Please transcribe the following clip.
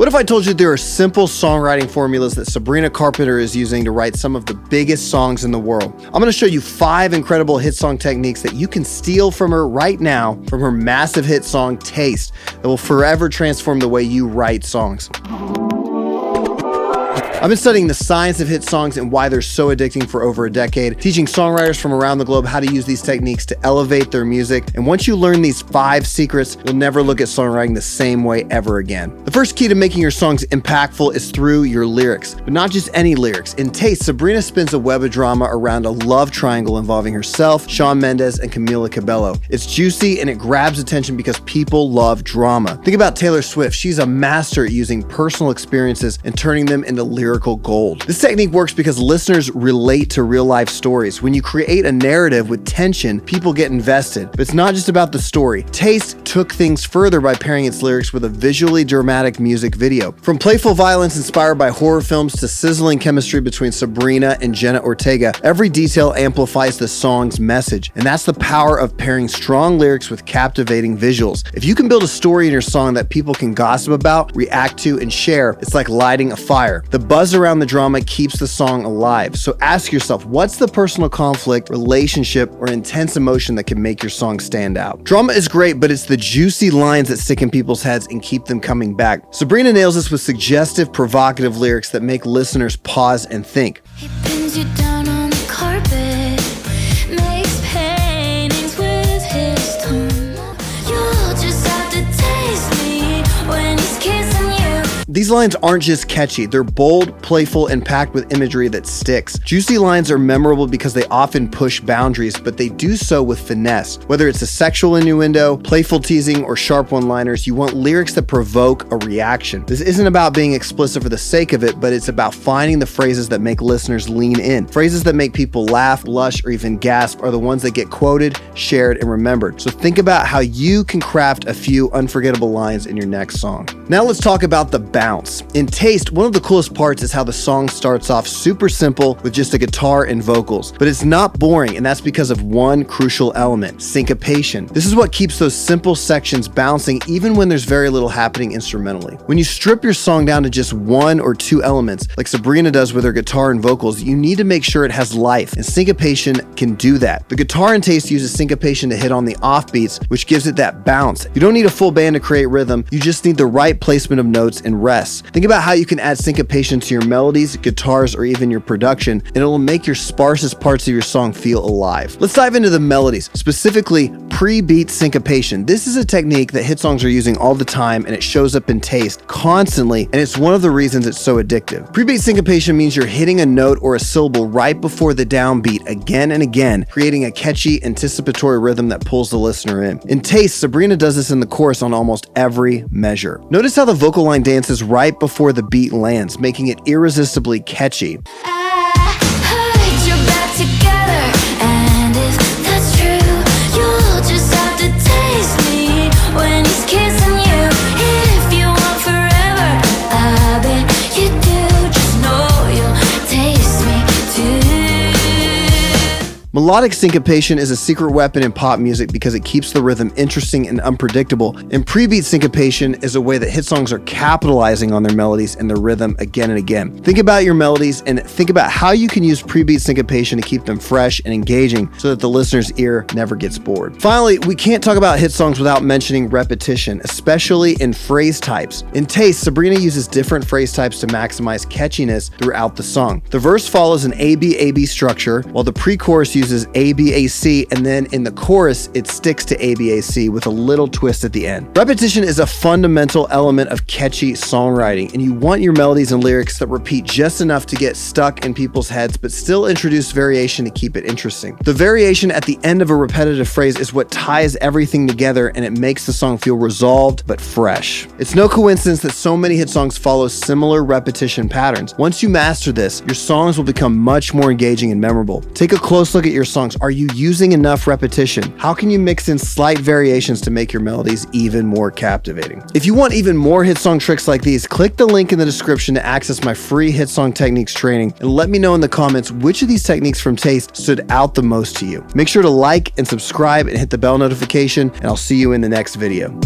What if I told you there are simple songwriting formulas that Sabrina Carpenter is using to write some of the biggest songs in the world? I'm going to show you 5 incredible hit song techniques that you can steal from her right now from her massive hit song, Taste, that will forever transform the way you write songs. I've been studying the science of hit songs and why they're so addicting for over a decade, teaching songwriters from around the globe how to use these techniques to elevate their music. And once you learn these 5 secrets, you'll never look at songwriting the same way ever again. The first key to making your songs impactful is through your lyrics, but not just any lyrics. In Taste, Sabrina spins a web of drama around a love triangle involving herself, Shawn Mendes, and Camila Cabello. It's juicy and it grabs attention because people love drama. Think about Taylor Swift. She's a master at using personal experiences and turning them into lyrical gold. This technique works because listeners relate to real life stories. When you create a narrative with tension, people get invested. But it's not just about the story. Taste took things further by pairing its lyrics with a visually dramatic music video. From playful violence inspired by horror films to sizzling chemistry between Sabrina and Jenna Ortega, every detail amplifies the song's message. And that's the power of pairing strong lyrics with captivating visuals. If you can build a story in your song that people can gossip about, react to, and share, it's like lighting a fire. The buzz around the drama keeps the song alive. So ask yourself, what's the personal conflict, relationship, or intense emotion that can make your song stand out? Drama is great, but it's the juicy lines that stick in people's heads and keep them coming back. Sabrina nails this with suggestive, provocative lyrics that make listeners pause and think. He pins you down on the carpet, makes paintings with his tongue. You'll just have to taste me when he's kissing you. These lines aren't just catchy, they're bold, playful, and packed with imagery that sticks. Juicy lines are memorable because they often push boundaries, but they do so with finesse. Whether it's a sexual innuendo, playful teasing, or sharp one-liners, you want lyrics that provoke a reaction. This isn't about being explicit for the sake of it, but it's about finding the phrases that make listeners lean in. Phrases that make people laugh, blush, or even gasp are the ones that get quoted, shared, and remembered. So think about how you can craft a few unforgettable lines in your next song. Now let's talk about the bounce. In Taste, one of the coolest parts is how the song starts off super simple with just a guitar and vocals, but it's not boring, and that's because of one crucial element: syncopation. This is what keeps those simple sections bouncing even when there's very little happening instrumentally. When you strip your song down to just 1 or 2 elements, like Sabrina does with her guitar and vocals, you need to make sure it has life, and syncopation can do that. The guitar in Taste uses syncopation to hit on the offbeats, which gives it that bounce. You don't need a full band to create rhythm, you just need the right placement of notes and rest. Think about how you can add syncopation to your melodies, guitars, or even your production, and it'll make your sparsest parts of your song feel alive. Let's dive into the melodies, specifically pre-beat syncopation. This is a technique that hit songs are using all the time, and it shows up in Taste constantly, and it's one of the reasons it's so addictive. Pre-beat syncopation means you're hitting a note or a syllable right before the downbeat again and again, creating a catchy, anticipatory rhythm that pulls the listener in. In Taste, Sabrina does this in the chorus on almost every measure. Notice how the vocal line dances right before the beat lands, making it irresistibly catchy. I heard you're back together, and if that's true, you'll just have to taste me when he's kissing you. If you want forever, I bet you do. Just know you'll taste me too. Melodic syncopation is a secret weapon in pop music because it keeps the rhythm interesting and unpredictable, and pre-beat syncopation is a way that hit songs are capitalizing on their melodies and their rhythm again and again. Think about your melodies and think about how you can use pre-beat syncopation to keep them fresh and engaging so that the listener's ear never gets bored. Finally, we can't talk about hit songs without mentioning repetition, especially in phrase types. In Taste, Sabrina uses different phrase types to maximize catchiness throughout the song. The verse follows an A-B-A-B structure, while the pre-chorus uses A-B-A-C, and then in the chorus, it sticks to A-B-A-C with a little twist at the end. Repetition is a fundamental element of catchy songwriting, and you want your melodies and lyrics that repeat just enough to get stuck in people's heads, but still introduce variation to keep it interesting. The variation at the end of a repetitive phrase is what ties everything together, and it makes the song feel resolved but fresh. It's no coincidence that so many hit songs follow similar repetition patterns. Once you master this, your songs will become much more engaging and memorable. Take a close look at your songs. Are you using enough repetition? How can you mix in slight variations to make your melodies even more captivating? If you want even more hit song tricks like these, click the link in the description to access my free hit song techniques training, and let me know in the comments which of these techniques from Taste stood out the most to you. Make sure to like and subscribe and hit the bell notification, and I'll see you in the next video.